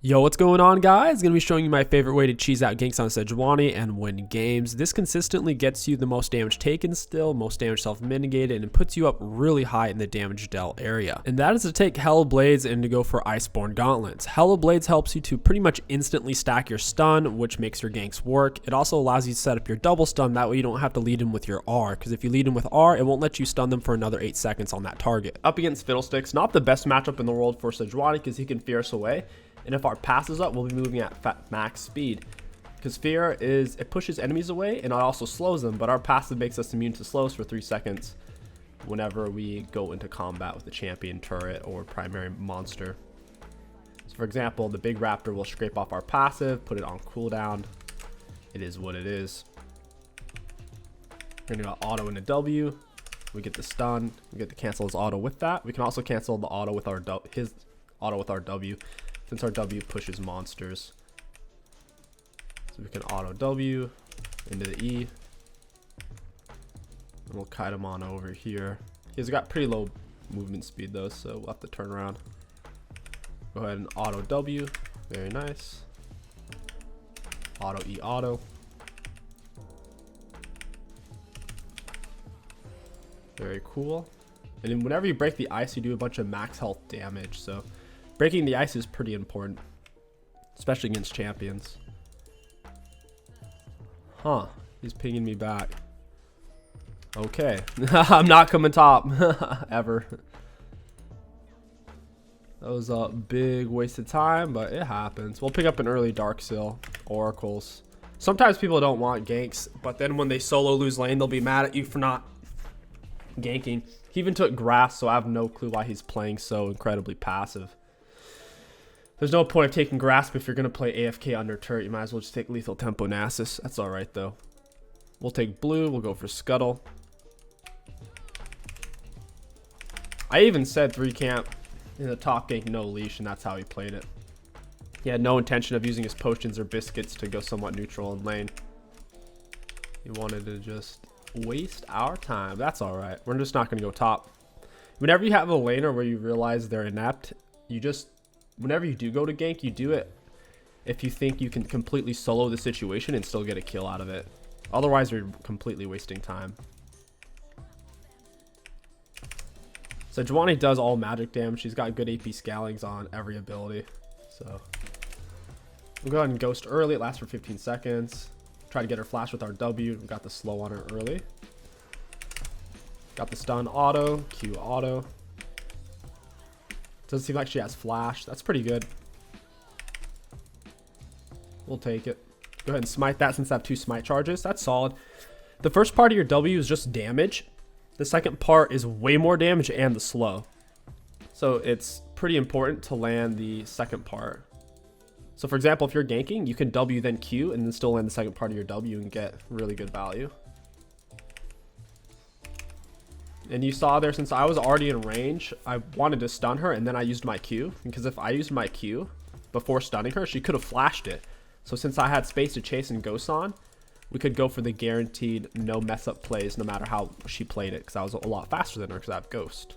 Yo, what's going on, guys? Gonna be showing you my favorite way to cheese out ganks on Sejuani and win games. This consistently gets you the most damage taken still, most damage self-mitigated, and it puts you up really high in the damage dealt area. And that is to take Hella Blades and to go for Iceborne Gauntlets. Hella Blades helps you to pretty much instantly stack your stun, which makes your ganks work. It also allows you to set up your double stun, that way you don't have to lead in with your R, because if you lead in with R, it won't let you stun them for another 8 seconds on that target. Up against Fiddlesticks, not the best matchup in the world for Sejuani, because he can fear us away. And if our pass is up, we'll be moving at max speed. Because fear is, it pushes enemies away and it also slows them, but our passive makes us immune to slows for 3 seconds whenever we go into combat with the champion, turret, or primary monster. So for example, the big raptor will scrape off our passive, put it on cooldown. It is what it is. We're gonna go auto into W. We get the stun. We get to cancel his auto with that. We can also cancel the auto with his auto with our W. Since our W pushes monsters. So we can auto W into the E. And we'll kite him on over here. He's got pretty low movement speed though, so we'll have to turn around. Go ahead and auto W. Very nice. Auto E auto. Very cool. And then whenever you break the ice, you do a bunch of max health damage. So breaking the ice is pretty important, especially against champions. Huh, he's pinging me back. Okay, I'm not coming top, ever. That was a big waste of time, but it happens. We'll pick up an early Dark Seal, Oracles. Sometimes people don't want ganks, but then when they solo lose lane, they'll be mad at you for not ganking. He even took grass, so I have no clue why he's playing so incredibly passive. There's no point of taking grasp if you're going to play AFK under turret. You might as well just take lethal tempo Nasus. That's alright though. We'll take blue. We'll go for scuttle. I even said 3 camp in the top gank no leash, and that's how he played it. He had no intention of using his potions or biscuits to go somewhat neutral in lane. He wanted to just waste our time. That's alright. We're just not going to go top. Whenever you have a laner where you realize they're inept, you just, whenever you do go to gank, you do it if you think you can completely solo the situation and still get a kill out of it. Otherwise, you're completely wasting time. Sejuani does all magic damage. She's got good AP scalings on every ability. So we'll go ahead and ghost early. It lasts for 15 seconds. Try to get her flash with our W. We got the slow on her early. Got the stun auto, Q auto. Doesn't seem like she has flash. That's pretty good. We'll take it. Go ahead and smite that since I have 2 smite charges. That's solid. The first part of your W is just damage. The second part is way more damage and the slow. So it's pretty important to land the second part. So for example, if you're ganking, you can W then Q and then still land the second part of your W and get really good value. And you saw there, since I was already in range, I wanted to stun her and then I used my Q. Because if I used my Q before stunning her, she could have flashed it. So since I had space to chase and ghost on, we could go for the guaranteed no mess up plays no matter how she played it. Because I was a lot faster than her because I have ghost.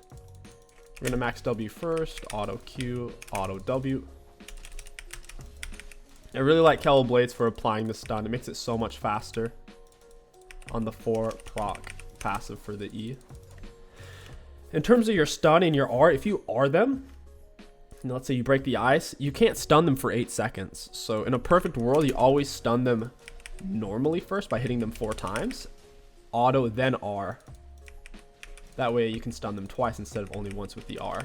We're going to max W first, auto Q, auto W. I really like Hella Blades for applying the stun. It makes it so much faster on the 4 proc passive for the E. In terms of your stun and your R, if you R them, let's say you break the ice, you can't stun them for 8 seconds. So in a perfect world, you always stun them normally first by hitting them 4 times. Auto, then R. That way you can stun them twice instead of only once with the R.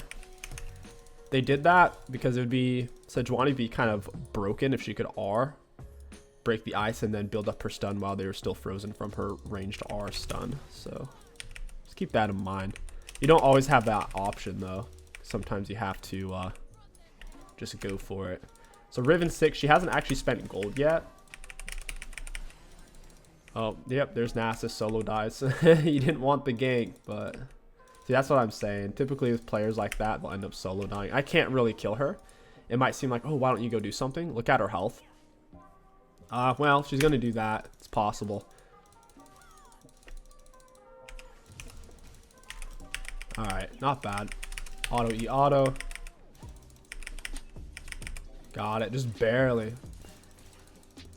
They did that because it would be, Sejuani would be kind of broken if she could R, break the ice, and then build up her stun while they were still frozen from her ranged R stun. So just keep that in mind. You don't always have that option though. Sometimes you have to just go for it. So Riven 6, she hasn't actually spent gold yet. Oh, yep, there's Nasus solo dies. You didn't want the gank, but see, that's what I'm saying. Typically with players like that, they'll end up solo dying. I can't really kill her. It might seem like, oh, why don't you go do something? Look at her health. Well, she's going to do that. It's possible. Alright, not bad. Auto E auto. Got it. Just barely.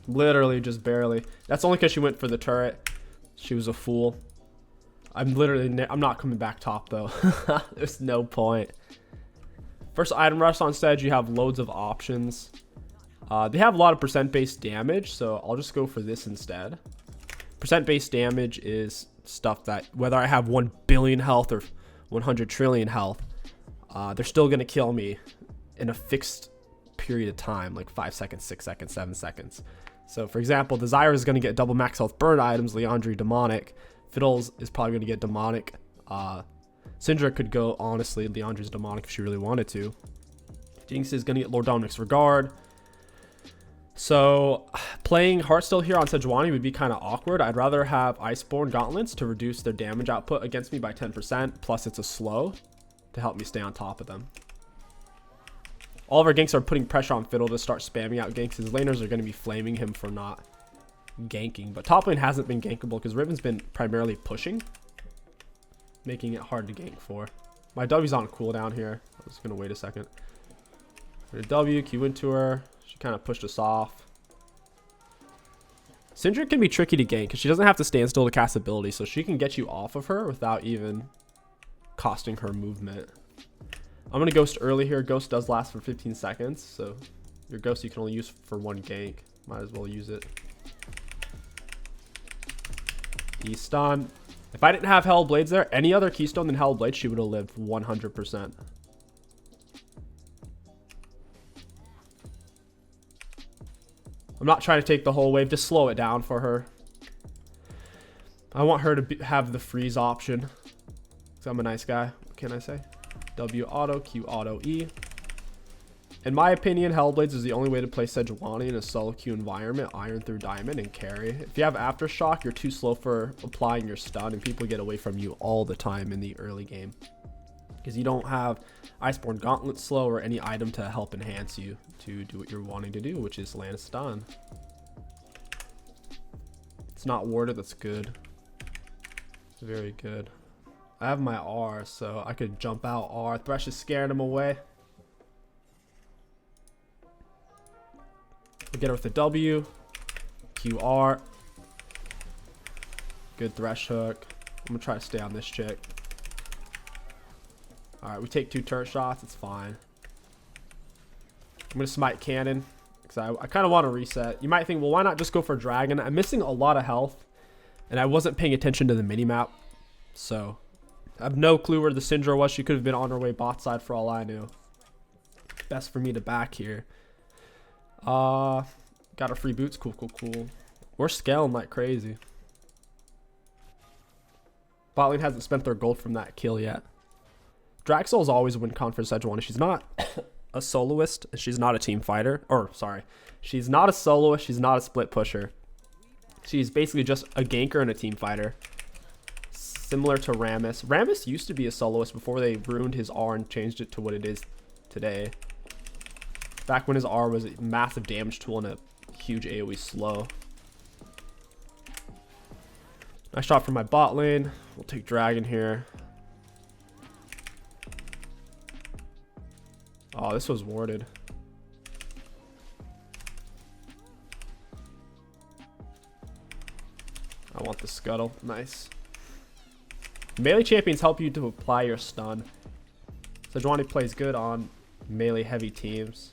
Literally just barely. That's only because she went for the turret. She was a fool. I'm not coming back top though. There's no point. First item rush on Sedge, you have loads of options. They have a lot of percent based damage, so I'll just go for this instead. Percent based damage is stuff that whether I have 1 billion health or 100 trillion health, they're still gonna kill me in a fixed period of time, like 5 seconds, 6 seconds, 7 seconds. So for example, Desire is gonna get double max health burn items, Leandri demonic, Fiddles is probably gonna get demonic. Syndra could go, honestly, Leandri's demonic if she really wanted to. Jinx is gonna get Lord Dominic's regard. So playing Heartsteel here on Sejuani would be kind of awkward. I'd rather have Iceborne Gauntlets to reduce their damage output against me by 10%, plus it's a slow to help me stay on top of them. All of our ganks are putting pressure on Fiddle to start spamming out ganks. His laners are going to be flaming him for not ganking. But top lane hasn't been gankable because Riven's been primarily pushing, making it hard to gank for. My W's on cooldown here. I was going to wait a second. W, Q into her. She kind of pushed us off. Syndra can be tricky to gank because she doesn't have to stand still to cast ability, so she can get you off of her without even costing her movement. I'm going to Ghost early here. Ghost does last for 15 seconds, so your Ghost you can only use for 1 gank. Might as well use it. E-stun. If I didn't have Hell Blades there, any other Keystone than Hell Blades, she would have lived 100%. I'm not trying to take the whole wave, just slow it down for her. I want her to have the freeze option, because I'm a nice guy. What can I say? W auto, Q auto, E. In my opinion, Hellblades is the only way to play Sejuani in a solo queue environment, Iron through Diamond, and carry. If you have Aftershock, you're too slow for applying your stun, and people get away from you all the time in the early game. Because you don't have Iceborne Gauntlet slow or any item to help enhance you to do what you're wanting to do, which is land a stun. It's not warded, that's good. It's very good. I have my R, so I could jump out R. Thresh is scaring him away. We'll get her with the W. QR. Good Thresh hook. I'm going to try to stay on this chick. Alright, we take 2 turret shots. It's fine. I'm going to smite cannon because I kind of want to reset. You might think, well, why not just go for dragon? I'm missing a lot of health, and I wasn't paying attention to the minimap. So I have no clue where the Syndra was. She could have been on her way bot side for all I knew. Best for me to back here. Got our free boots. Cool, cool, cool. We're scaling like crazy. Bot lane hasn't spent their gold from that kill yet. Draxel is always a win con for Sejuani. She's not a soloist. She's not a team fighter. Or, sorry. She's not a soloist. She's not a split pusher. She's basically just a ganker and a team fighter. Similar to Rammus. Rammus used to be a soloist before they ruined his R and changed it to what it is today. Back when his R was a massive damage tool and a huge AoE slow. Nice shot from my bot lane. We'll take dragon here. Oh, this was warded. I want the scuttle. Nice. Melee champions help you to apply your stun. Sejuani plays good on melee heavy teams.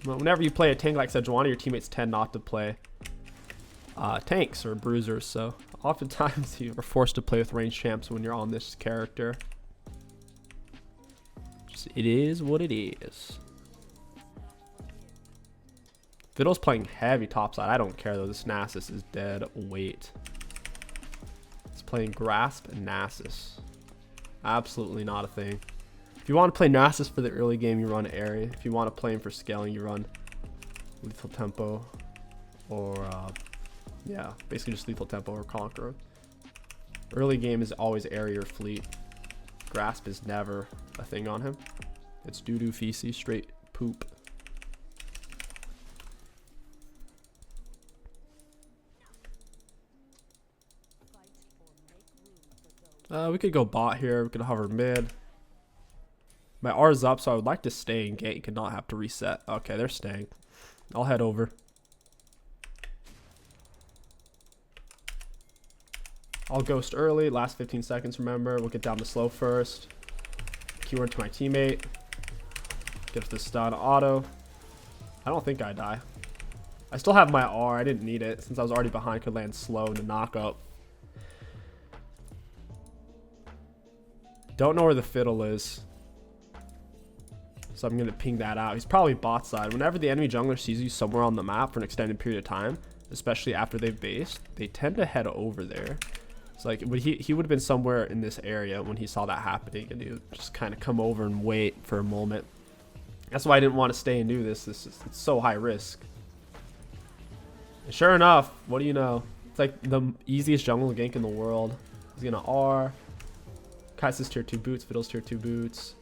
Whenever you play a tank like Sejuani, your teammates tend not to play tanks or bruisers. So oftentimes you are forced to play with ranged champs when you're on this character. It is what it is. Fiddle's playing heavy topside. I don't care though. This Nasus is dead weight. It's playing Grasp and Nasus. Absolutely not a thing. If you want to play Nasus for the early game, you run Airy. If you want to play him for scaling, you run Lethal Tempo. Or, yeah, basically just Lethal Tempo or Conqueror. Early game is always Airy or Fleet. Grasp is never a thing on him. It's doo-doo feces, straight poop. We could go bot here. We could hover mid. My R's up, so I would like to stay and gank and not have to reset. Okay, they're staying. I'll head over. I'll ghost early. Last 15 seconds, remember. We'll get down to slow first. Keyword to my teammate. Get the stun auto. I don't think I die. I still have my R. I didn't need it since I was already behind. Could land slow into knock up. Don't know where the fiddle is, so I'm gonna ping that out. He's probably bot side. Whenever the enemy jungler sees you somewhere on the map for an extended period of time, especially after they've based, they tend to head over there. It's like he would have been somewhere in this area when he saw that happening, and he would just kind of come over and wait for a moment. That's why I didn't want to stay and do this. It's so high risk. And sure enough, what do you know? It's like the easiest jungle gank in the world. He's gonna R. Kai'Sa's tier 2 boots, Fiddle's tier 2 boots.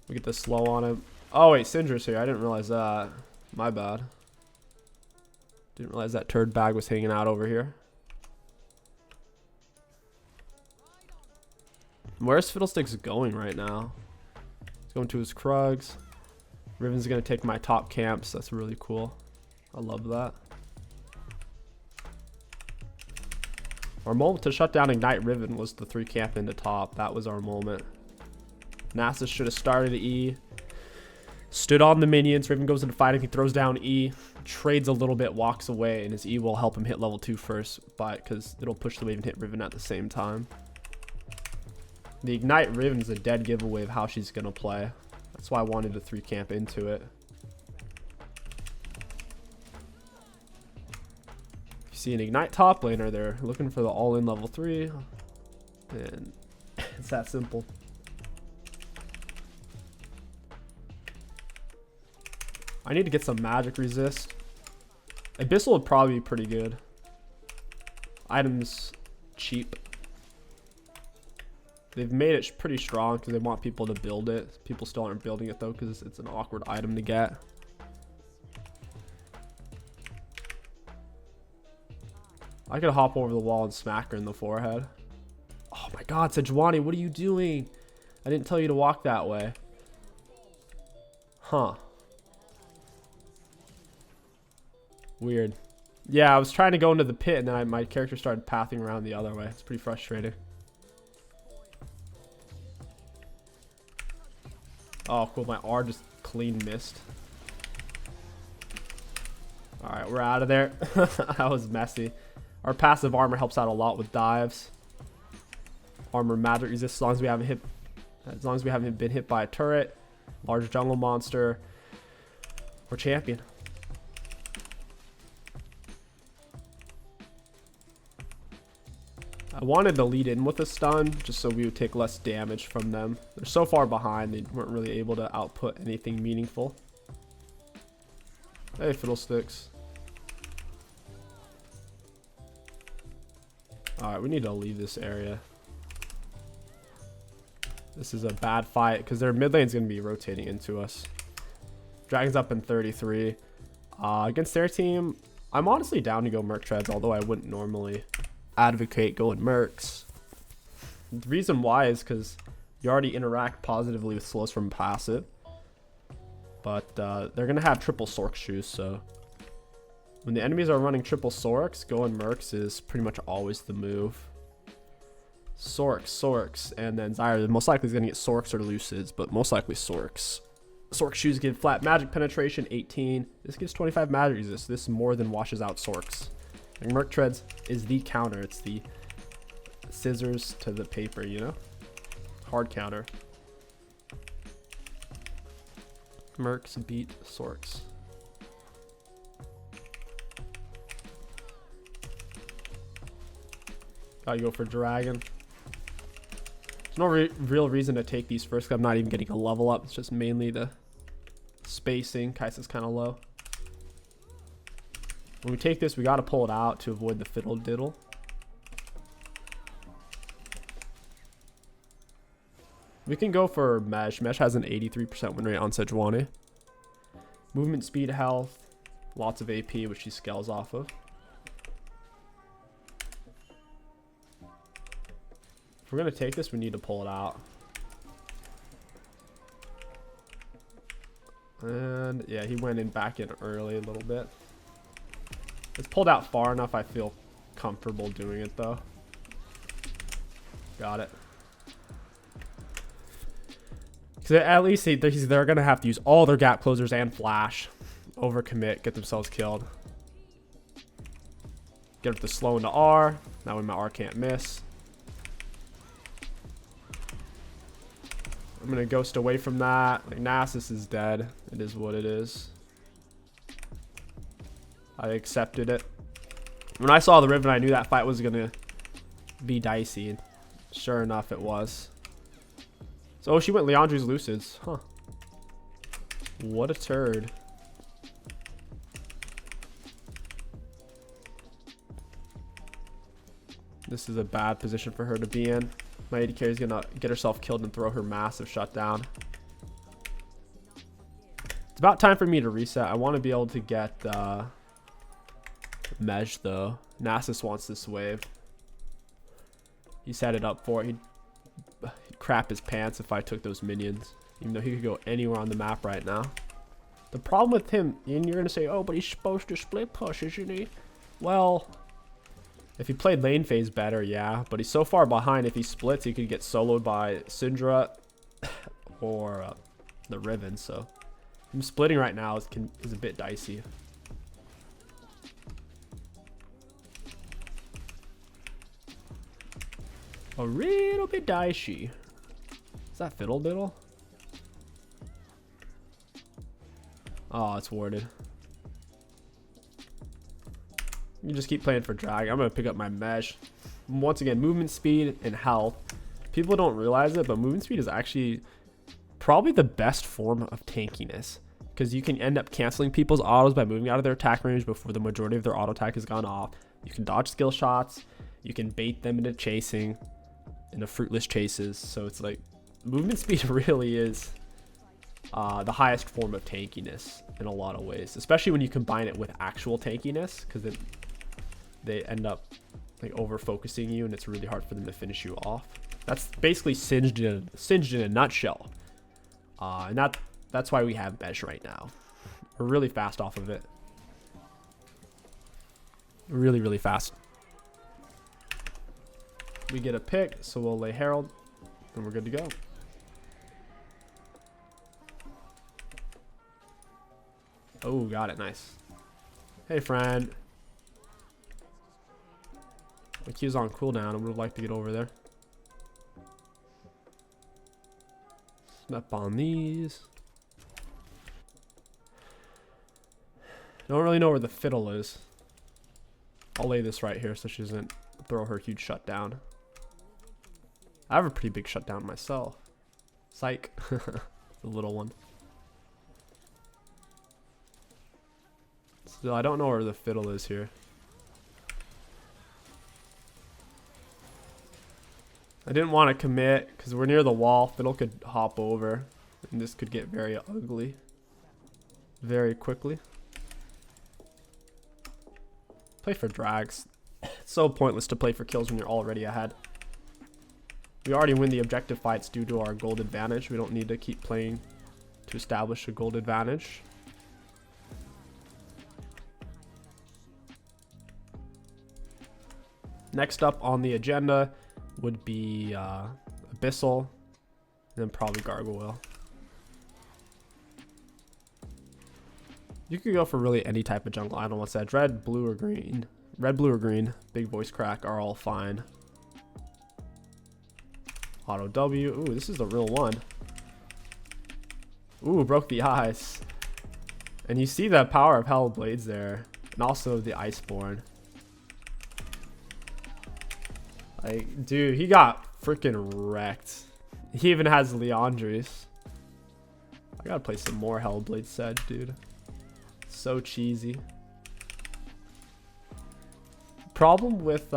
We get the slow on him. Oh wait, Syndra's here. I didn't realize that. My bad. Didn't realize that turd bag was hanging out over here. Where's Fiddlesticks going right now? He's going to his Krugs. Riven's gonna take my top camps. That's really cool. I love that. Our moment to shut down Ignite Riven was the 3 camp into top. That was our moment. Nasus should have started E. Stood on the minions. Riven goes into fighting. He throws down E. Trades a little bit. Walks away. And his E will help him hit level 2 first. Because it'll push the wave and hit Riven at the same time. The Ignite Riven is a dead giveaway of how she's going to play. That's why I wanted to 3 camp into it. See an Ignite top laner, they're looking for the all-in level 3, and it's that simple. I need to get some magic resist. Abyssal would probably be pretty good. Items cheap. They've made it pretty strong because they want people to build it. People still aren't building it though because it's an awkward item to get. I could hop over the wall and smack her in the forehead. Oh my god, Sejuani, what are you doing? I didn't tell you to walk that way. Huh. Weird. Yeah, I was trying to go into the pit and then my character started pathing around the other way. It's pretty frustrating. Oh, cool. My R just clean missed. Alright, we're out of there. That was messy. Our passive armor helps out a lot with dives. Armor magic resist as long as we haven't been hit by a turret, large jungle monster, or champion. I wanted to lead in with a stun just so we would take less damage from them. They're so far behind they weren't really able to output anything meaningful. Hey, Fiddlesticks. Alright, we need to leave this area. This is a bad fight because their mid lane's going to be rotating into us. Dragon's up in 33. Against their team, I'm honestly down to go Merc Treads, although I wouldn't normally advocate going Mercs. The reason why is because you already interact positively with slows from passive. But they're going to have triple Sork shoes, so when the enemies are running triple Sorks, going Mercs is pretty much always the move. Sorks, and then Zyra most likely is going to get Sorks or Lucids, but most likely Sorks. Sork shoes give flat magic penetration, 18. This gives 25 magic resist. This more than washes out Sorks. And Merc Treads is the counter. It's the scissors to the paper, you know? Hard counter. Mercs beat Sorks. Gotta go for Dragon. There's no real reason to take these first. I'm not even getting a level up. It's just mainly the spacing. Kai'Sa's kind of low. When we take this, we got to pull it out to avoid the fiddle diddle. We can go for Mesh. Mesh has an 83% win rate on Sejuani. Movement speed, health, lots of AP, which he scales off of. If we're gonna take this, we need to pull it out. And yeah, he went in back in early a little bit. It's pulled out far enough. I feel comfortable doing it though. Got it. Because at least they're gonna have to use all their gap closers and flash, overcommit, get themselves killed. Get up the slow into R. That way my R can't miss. I'm gonna ghost away from that. Like, Nasus is dead. It is what it is. I accepted it. When I saw the Riven, I knew that fight was gonna be dicey. Sure enough, it was. So she went Leandri's Lucids. Huh. What a turd. This is a bad position for her to be in. My AD carry is gonna get herself killed and throw her massive shutdown. It's about time for me to reset. I want to be able to get Mesh though. Nasus wants this wave. He set it up for it. He'd crap his pants if I took those minions. Even though he could go anywhere on the map right now. The problem with him, and you're gonna say, oh, but he's supposed to split push, isn't he? Well, if he played lane phase better, yeah. But he's so far behind, if he splits, he could get soloed by Syndra or the Riven. So him splitting right now is a bit dicey. A little bit dicey. Is that Fiddle Diddle? Oh, it's warded. You just keep playing for drag. I'm gonna pick up my Mesh. Once again, movement speed and health. People don't realize it, but movement speed is actually probably the best form of tankiness, because you can end up canceling people's autos by moving out of their attack range before the majority of their auto attack has gone off. You can dodge skill shots. You can bait them into chasing, into fruitless chases. So it's like movement speed really is the highest form of tankiness in a lot of ways, especially when you combine it with actual tankiness, because they end up like over focusing you and it's really hard for them to finish you off. That's basically singed in a nutshell. And that's why we have Mesh right now. We're really fast off of it. Really, really fast. We get a pick, so we'll lay Herald and we're good to go. Oh, got it. Nice. Hey, friend. My Q's on cooldown. I would have liked to get over there. Snap on these. Don't really know where the Fiddle is. I'll lay this right here so she doesn't throw her huge shutdown. I have a pretty big shutdown myself. Psych. The little one. Still, I don't know where the Fiddle is here. I didn't want to commit because we're near the wall. Fiddle could hop over and this could get very ugly very quickly. Play for drags. It's so pointless to play for kills when you're already ahead. We already win the objective fights due to our gold advantage. We don't need to keep playing to establish a gold advantage. Next up on the agenda would be Abyssal, and then probably Gargoyle. You could go for really any type of jungle. I don't know what's that. Red, blue, or green. Red, blue, or green. Big voice crack are all fine. Auto W. Ooh, this is the real one. Ooh, broke the eyes. And you see the power of Hell Blades there. And also the Iceborne. Like, dude, he got freaking wrecked. He even has Leandri's. I gotta play some more Hellblade Sedge, dude. So cheesy. Problem with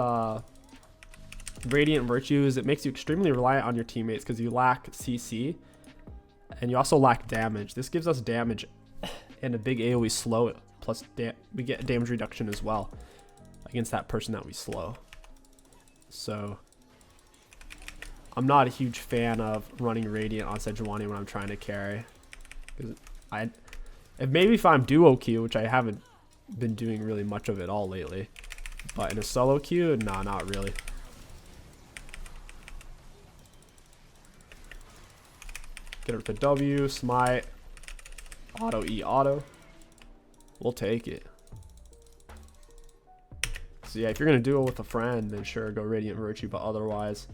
Radiant Virtue is it makes you extremely reliant on your teammates because you lack CC. And you also lack damage. This gives us damage and a big AoE slow. Plus, we get damage reduction as well against that person that we slow. So I'm not a huge fan of running Radiant on Sejuani when I'm trying to carry. Because maybe if I'm duo queue, which I haven't been doing really much of it all lately. But in a solo queue, nah, not really. Get her to W, smite, auto E auto. We'll take it. So yeah, if you're gonna duo with a friend, then sure, go Radiant Virtue. But otherwise,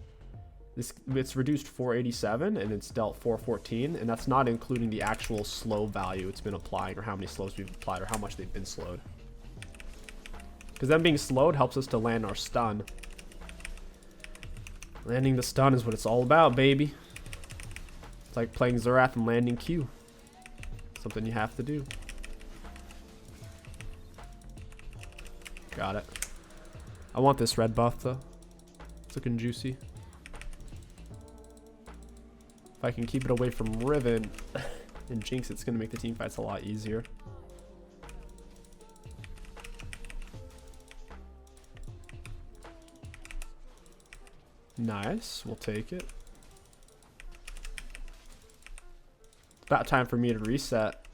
it's reduced 487 and it's dealt 414, and that's not including the actual slow value it's been applying, or how many slows we've applied, or how much they've been slowed. Because them being slowed helps us to land our stun. Landing the stun is what it's all about, baby. It's like playing Zerath and landing Q. Something you have to do. Got it. I want this red buff though. It's looking juicy. If I can keep it away from Riven and Jinx, it's going to make the team fights a lot easier. Nice. We'll take it. About time for me to reset.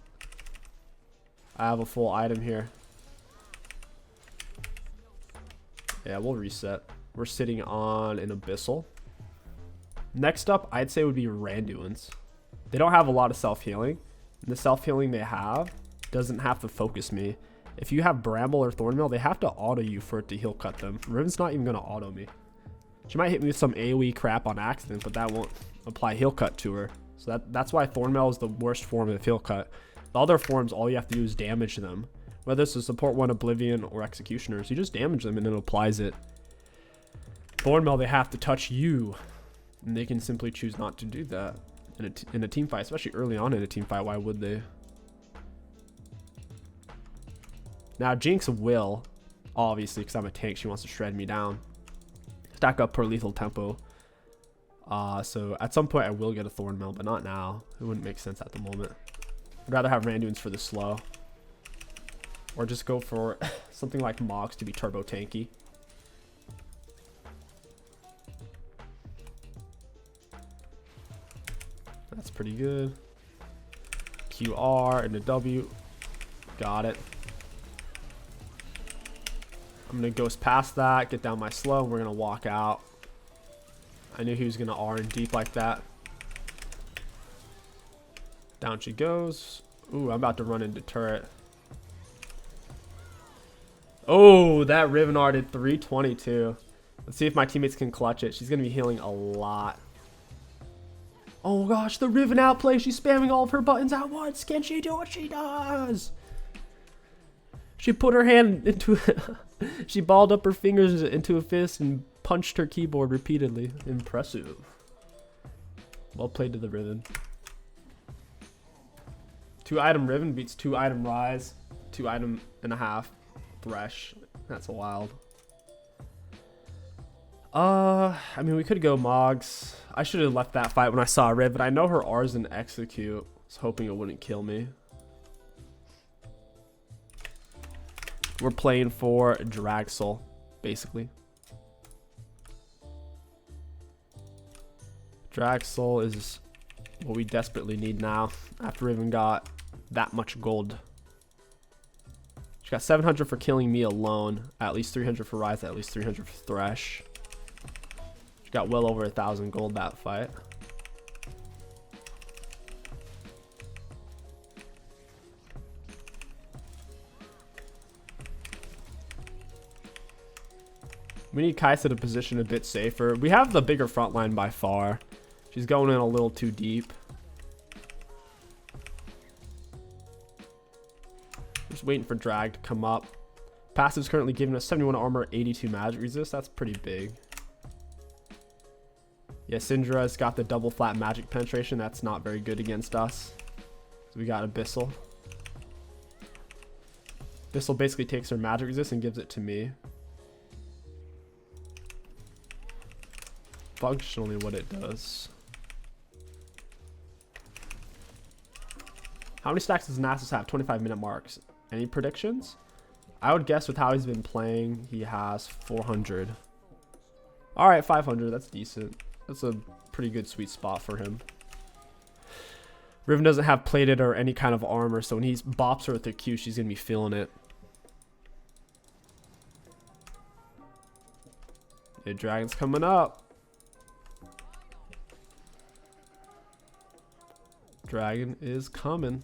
I have a full item here. Yeah, we'll reset. We're sitting on an Abyssal. Next up, I'd say would be Randuin's. They don't have a lot of self-healing. And the self-healing they have doesn't have to focus me. If you have Bramble or Thornmail, they have to auto you for it to heal cut them. Riven's not even going to auto me. She might hit me with some AoE crap on accident, but that won't apply heal cut to her. So that's why Thornmail is the worst form of heal cut. The other forms, all you have to do is damage them. Whether it's a support one, Oblivion, or Executioners, you just damage them and it applies it. Thornmail, they have to touch you. And they can simply choose not to do that in a team fight, especially early on in a team fight. Why would they? Now, Jinx will, obviously, because I'm a tank, she wants to shred me down. Stack up per lethal tempo. So at some point, I will get a Thornmail, but not now. It wouldn't make sense at the moment. I'd rather have Randuin's for the slow. Or just go for something like Mox to be turbo tanky. That's pretty good. QR and a W. Got it. I'm going to ghost past that, get down my slow, and we're going to walk out. I knew he was going to R and deep like that. Down she goes. Ooh, I'm about to run into turret. Oh, that Riven R did 322. Let's see if my teammates can clutch it. She's going to be healing a lot. Oh gosh, the Riven outplay. She's spamming all of her buttons at once. Can she do what she does? She put her hand into she balled up her fingers into a fist and punched her keyboard repeatedly. Impressive. Well played to the Riven. 2-item Riven beats 2-item Rise. 2-item and a half Thresh. That's wild. I mean, we could go Moggs. I should have left that fight when I saw Riv, but I know her R's an execute. I was hoping it wouldn't kill me. We're playing for Dragsoul, basically. Dragsoul is what we desperately need now after Riven got that much gold. She got 700 for killing me alone, at least 300 for Rise, at least 300 for Thresh. She got well over 1,000 gold that fight. We need Kaisa to position a bit safer. We have the bigger front line by far. She's going in a little too deep. Just waiting for Drag to come up. Passive's currently giving us 71 armor, 82 magic resist. That's pretty big. Yeah, Syndra's got the double flat magic penetration. That's not very good against us. So we got Abyssal. Abyssal basically takes her magic resist and gives it to me. Functionally what it does. How many stacks does Nasus have? 25-minute marks. Any predictions? I would guess with how he's been playing, he has 400. Alright, 500. That's decent. That's a pretty good sweet spot for him. Riven doesn't have plated or any kind of armor, so when he bops her with her Q, she's going to be feeling it. The dragon's coming up. Dragon is coming.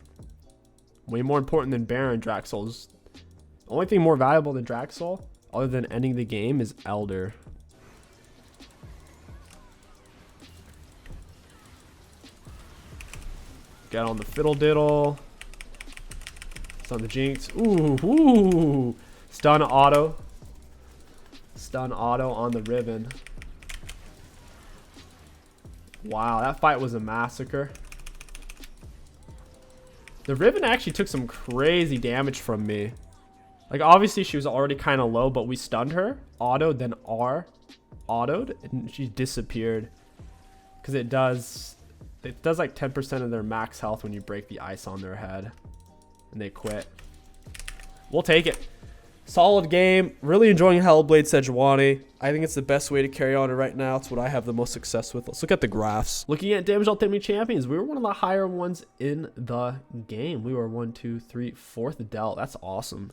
Way more important than Baron. Draxol's. The only thing more valuable than Draxol, other than ending the game, is Elder. Get on the fiddle diddle. Stun the Jinx. Ooh. Stun auto. Stun auto on the Riven. Wow, that fight was a massacre. The Riven actually took some crazy damage from me. Like, obviously she was already kind of low, but we stunned her. Autoed, then R. Autoed, and she disappeared. Because it does like 10% of their max health when you break the ice on their head. And they quit. We'll take it. Solid game. Really enjoying Hellblade Sejuani. I think it's the best way to carry on it right now. It's what I have the most success with. Let's look at the graphs. Looking at damage ultimate champions, we were one of the higher ones in the game. We were 1, 2, 3, 4th dealt. That's awesome.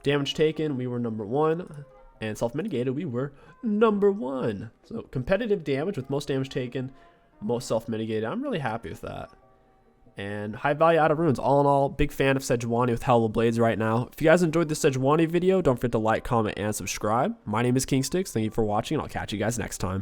Damage taken, we were number 1. And self-mitigated, we were number 1. So competitive damage with most damage taken, most self-mitigated. I'm really happy with that. And high value out of runes. All in all, big fan of Sejuani with Hell of Blades right now. If you guys enjoyed this Sejuani video, don't forget to like, comment, and subscribe. My name is Kingsticks. Thank you for watching, and I'll catch you guys next time.